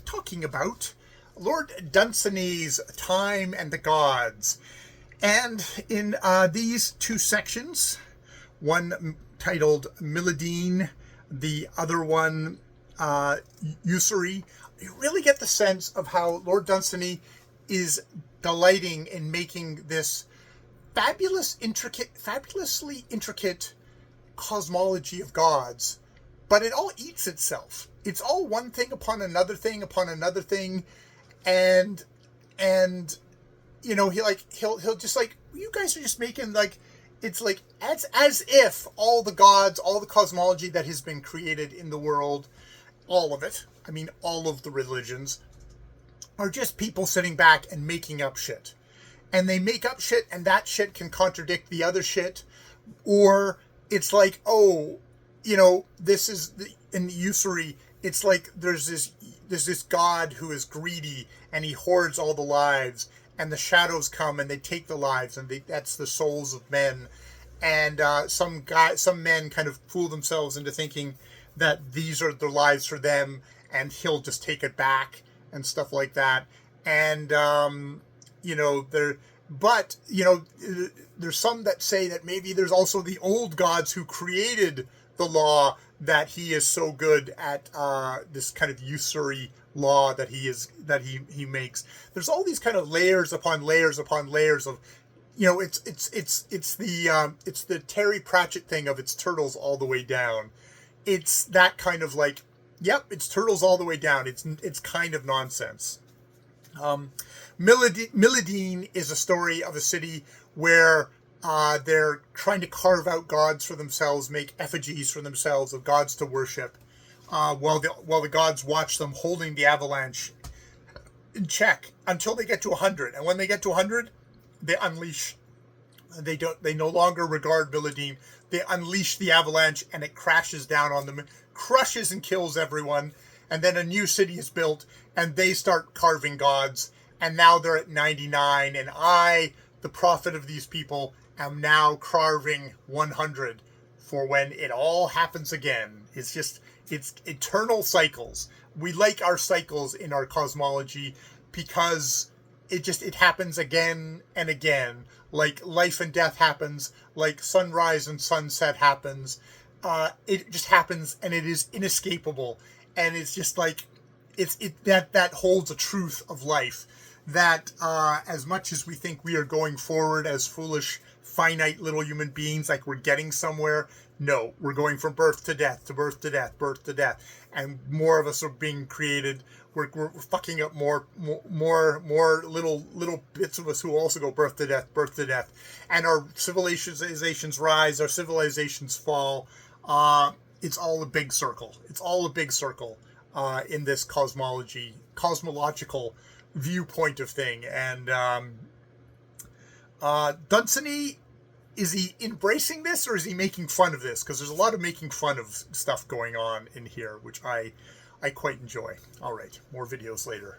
talking about Lord Dunsany's Time and the Gods. And in these two sections, one titled Mldn, the other one Usury, you really get the sense of how Lord Dunsany is delighting in making this fabulously intricate cosmology of gods, but it all eats itself. It's all one thing upon another thing upon another thing, and you know, he'll just like, you guys are just making like, it's like as if all the gods, all the cosmology that has been created in the world, all of it, I mean all of the religions, are just people sitting back and making up shit. And they make up shit, and that shit can contradict the other shit. Or it's like, oh, you know, this is in the Usury, it's like there's this god who is greedy, and he hoards all the lives, and the shadows come and they take the lives, and that's the souls of men. And some men kind of fool themselves into thinking that these are the lives for them, and he'll just take it back and stuff like that. And you know, there's some that say that maybe there's also the old gods who created the law, that he is so good at this kind of usury law that he makes. There's all these kind of layers upon layers upon layers of, you know, it's the Terry Pratchett thing of it's turtles all the way down. It's that kind of like, yep, it's turtles all the way down. It's kind of nonsense. Mldn is a story of a city where they're trying to carve out gods for themselves, make effigies for themselves of gods to worship, while the gods watch them holding the avalanche in check until they get to 100. And when they get to 100, they unleash. They no longer regard Mldn. They unleash the avalanche, and it crashes down on them, crushes and kills everyone. And then a new city is built, and they start carving gods. And now they're at 99, and I, the prophet of these people, am now carving 100 for when it all happens again. It's eternal cycles. We like our cycles in our cosmology because it happens again and again. Like life and death happens, like sunrise and sunset happens. It just happens, and it is inescapable. And it's just like, that holds a truth of life. That as much as we think we are going forward as foolish, finite little human beings, like we're getting somewhere, no, we're going from birth to death, to birth to death, birth to death. And more of us are being created. We're fucking up more little bits of us who also go birth to death, birth to death. And our civilizations rise, our civilizations fall. It's all a big circle. It's all a big circle in this cosmological viewpoint of thing. And Dunsany, is he embracing this, or is he making fun of this? Because there's a lot of making fun of stuff going on in here, which I quite enjoy. All right, more videos later.